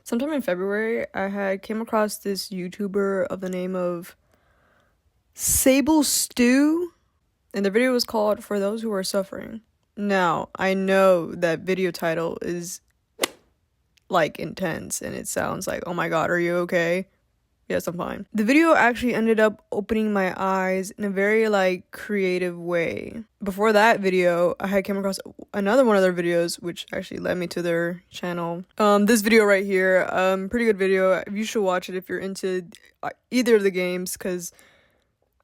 Sometime in February, I had came across this YouTuber of the name of Sable Stew, and the video was called "For Those Who Are Suffering." Now, I know that video title is like intense and it sounds like, oh my god, are you okay? Yes, I'm fine. The video actually ended up opening my eyes in a very like creative way. Before that video, I had came across another one of their videos, which actually led me to their channel. This video right here, pretty good video. You should watch it if you're into either of the games, because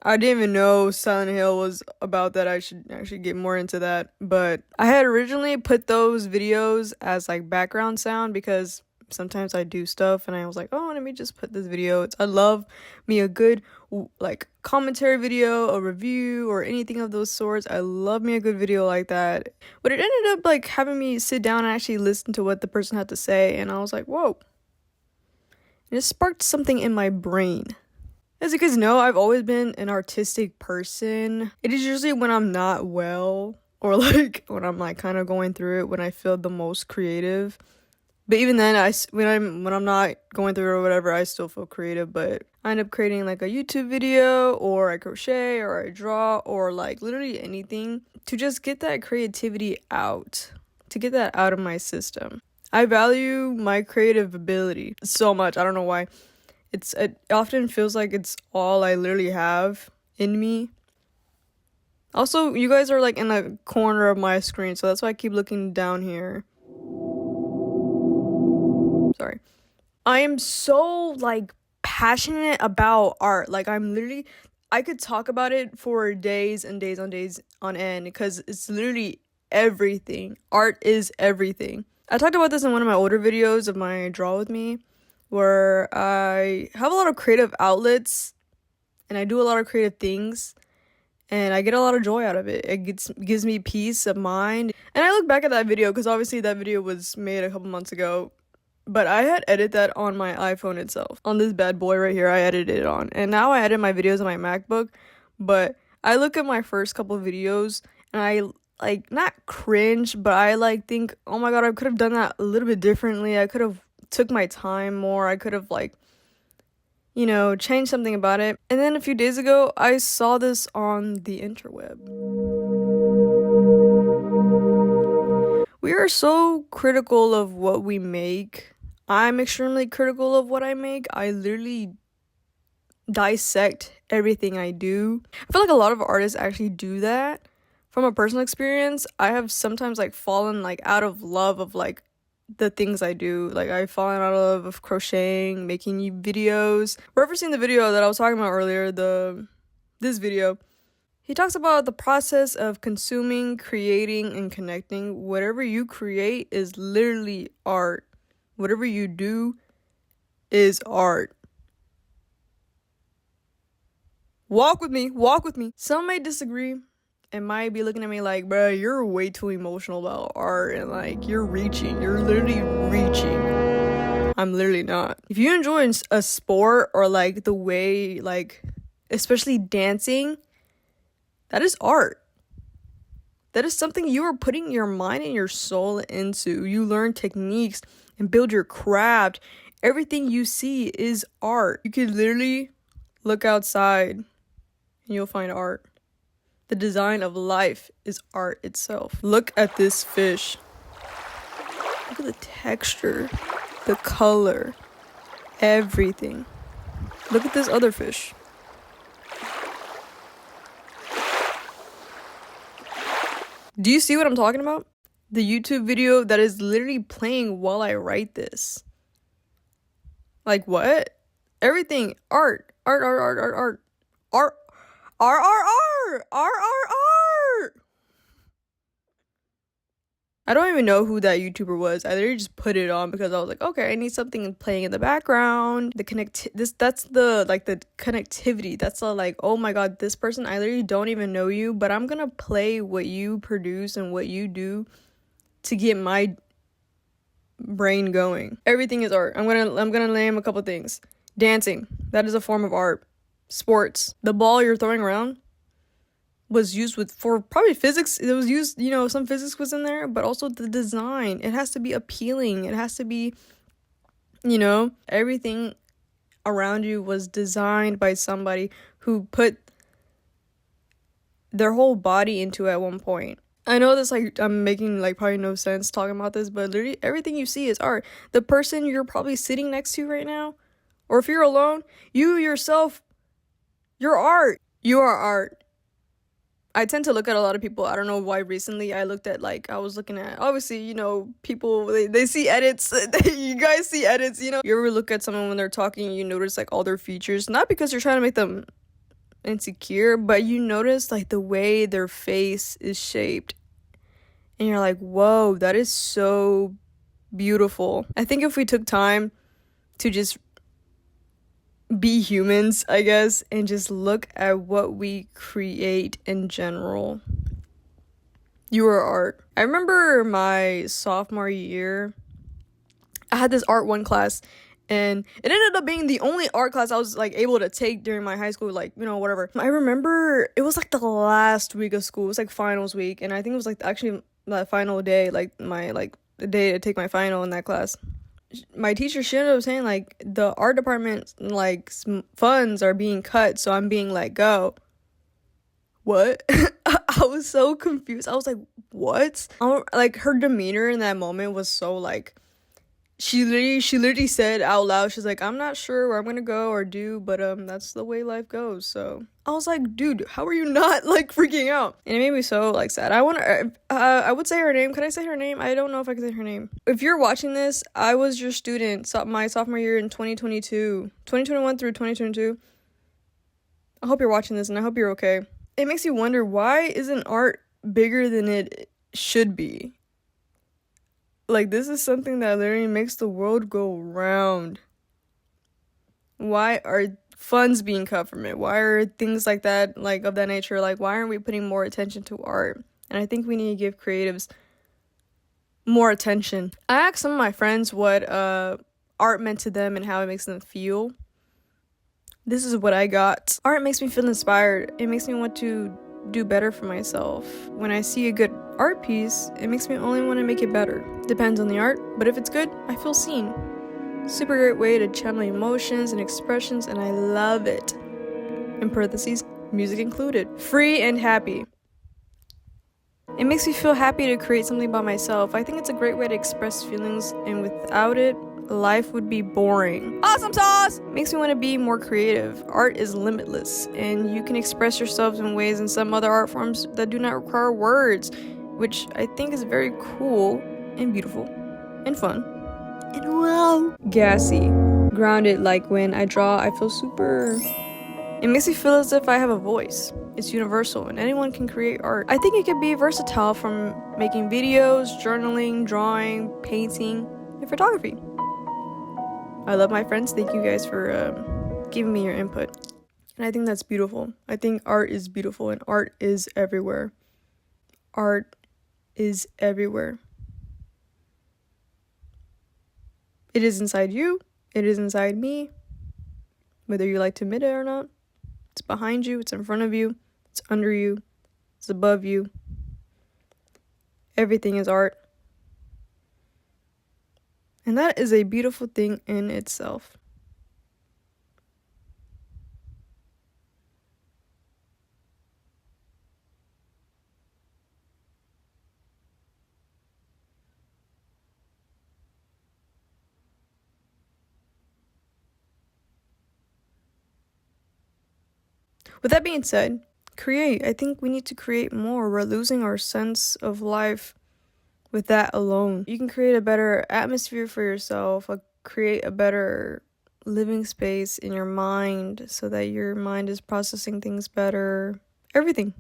I didn't even know Silent Hill was about that. I should actually get more into that. But I had originally put those videos as like background sound because sometimes I do stuff and I was like, oh, let me just put this video. I love me a good like commentary video, a review, or anything of those sorts. I love me a good video like that. But it ended up like having me sit down and actually listen to what the person had to say, and I was like, whoa. And it sparked something in my brain. As you guys know, I've always been an artistic person. It is usually when I'm not well, or like when I'm like kind of going through it, when I feel the most creative. But even then, when I'm not going through it or whatever, I still feel creative. But I end up creating like a YouTube video, or I crochet, or I draw, or like literally anything to just get that creativity out, to get that out of my system. I value my creative ability so much. I don't know why. It often feels like it's all I literally have in me. Also, you guys are like in the corner of my screen, so that's why I keep looking down here. Sorry. I am so like passionate about art. Like I could talk about it for days and days on days on end, because it's literally everything. Art is everything. I talked about this in one of my older videos of my Draw With Me, where I have a lot of creative outlets and I do a lot of creative things, and I get a lot of joy out of it. It gives me peace of mind. And I look back at that video, because obviously that video was made a couple months ago, but I had edited that on my iPhone itself. On this bad boy right here, I edited it on. And now I edit my videos on my MacBook, but I look at my first couple of videos and I like not cringe, but I like think, oh my god, I could have done that a little bit differently. I could have took my time more. I could have like, you know, changed something about it. And then a few days ago, I saw this on the interweb. We are so critical of what we make. I'm extremely critical of what I make. I literally dissect everything I do. I feel like a lot of artists actually do that. From a personal experience, I have sometimes like fallen like out of love of like the things I do. Like I've fallen out of crocheting, making videos. Referencing the video that I was talking about earlier, this video, he talks about the process of consuming, creating, and connecting. Whatever you create is literally art. Whatever you do is art. Walk with me, walk with me. Some may disagree and might be looking at me like, bro, you're way too emotional about art and like you're literally reaching. I'm literally not. If you enjoy a sport or like the way, like especially dancing, that is art. That is something you are putting your mind and your soul into. You learn techniques and build your craft. Everything you see is art. You could literally look outside and you'll find art. The design of life is art itself. Look at this fish. Look at the texture, the color, everything. Look at this other fish. Do you see what I'm talking about? The YouTube video that is literally playing while I write this. Like what? Everything. Art. Art. Art. I don't even know who that YouTuber was. I literally just put it on because I was like, okay, I need something playing in the background. That's the connectivity. That's the like, oh my god, this person, I literally don't even know you, but I'm gonna play what you produce and what you do to get my brain going. Everything is art. I'm gonna name a couple things. Dancing, that is a form of art. Sports, the ball you're throwing around was used for probably physics. It was used, you know, some physics was in there, but also the design. It has to be appealing. It has to be You know, everything around you was designed by somebody who put their whole body into it at one point. I know this, like, I'm making, like, probably no sense talking about this, but literally everything you see is art. The person you're probably sitting next to right now, or if you're alone, you yourself, you're art. You are art. I tend to look at a lot of people. I don't know why recently I looked at, like, I was looking at, obviously, you know, people, they see edits. You guys see edits, you know? You ever look at someone when they're talking, you notice, like, all their features, not because you're trying to make them insecure, but you notice, like, the way their face is shaped. And you're like, whoa, that is so beautiful. I think if we took time to just be humans, I guess, and just look at what we create in general. You are art. I remember my sophomore year, I had this art 1 class, and it ended up being the only art class I was, like, able to take during my high school, like, you know, whatever. I remember it was, like, the last week of school. It was, like, finals week, and I think it was, like, actually that final day, like, my, like, the day to take my final in that class. My teacher, she ended up saying, like, the art department, like, funds are being cut, so I'm being let go. What? I was so confused. I was like, what? Like, her demeanor in that moment was so, like, she literally said out loud, she's like, I'm not sure where I'm gonna go or do, but that's the way life goes. So I was like, dude, how are you not, like, freaking out? And it made me so, like, sad. I would say her name. Could I say her name? I don't know if I can say her name. If you're watching this, I was your student my sophomore year in 2021 through 2022. I hope you're watching this, and I hope you're okay. It makes you wonder, why isn't art bigger than it should be? Like, this is something that literally makes the world go round. Why are funds being cut from it? Why are things like that, like, of that nature? Like, why aren't we putting more attention to art? And I think we need to give creatives more attention. I asked some of my friends what art meant to them and how it makes them feel. This is what I got. Art makes me feel inspired. It makes me want to do better for myself. When I see a good art piece, it makes me only want to make it better. Depends on the art, but if it's good, I feel seen. Super great way to channel emotions and expressions, and I love it. In parentheses, music included. Free and happy. It makes me feel happy to create something by myself. I think it's a great way to express feelings, and without it, life would be boring. Awesome sauce! Makes me want to be more creative. Art is limitless, and you can express yourself in ways in some other art forms that do not require words, which I think is very cool and beautiful and fun and wow. Gassy. Grounded, like when I draw, I feel super... It makes me feel as if I have a voice. It's universal, and anyone can create art. I think it can be versatile, from making videos, journaling, drawing, painting, and photography. I love my friends. Thank you guys for giving me your input. And I think that's beautiful. I think art is beautiful, and art is everywhere. Art is everywhere. It is inside you. It is inside me. Whether you like to admit it or not. It's behind you. It's in front of you. It's under you. It's above you. Everything is art. And that is a beautiful thing in itself. With that being said, create. I think we need to create more. We're losing our sense of life with that alone. You can create a better atmosphere for yourself, create a better living space in your mind so that your mind is processing things better. Everything.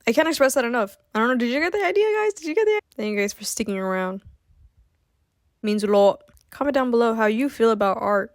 I can't express that enough. I don't know, did you get the idea, guys? Did you get the idea? Thank you guys for sticking around. Means a lot. Comment down below how you feel about art.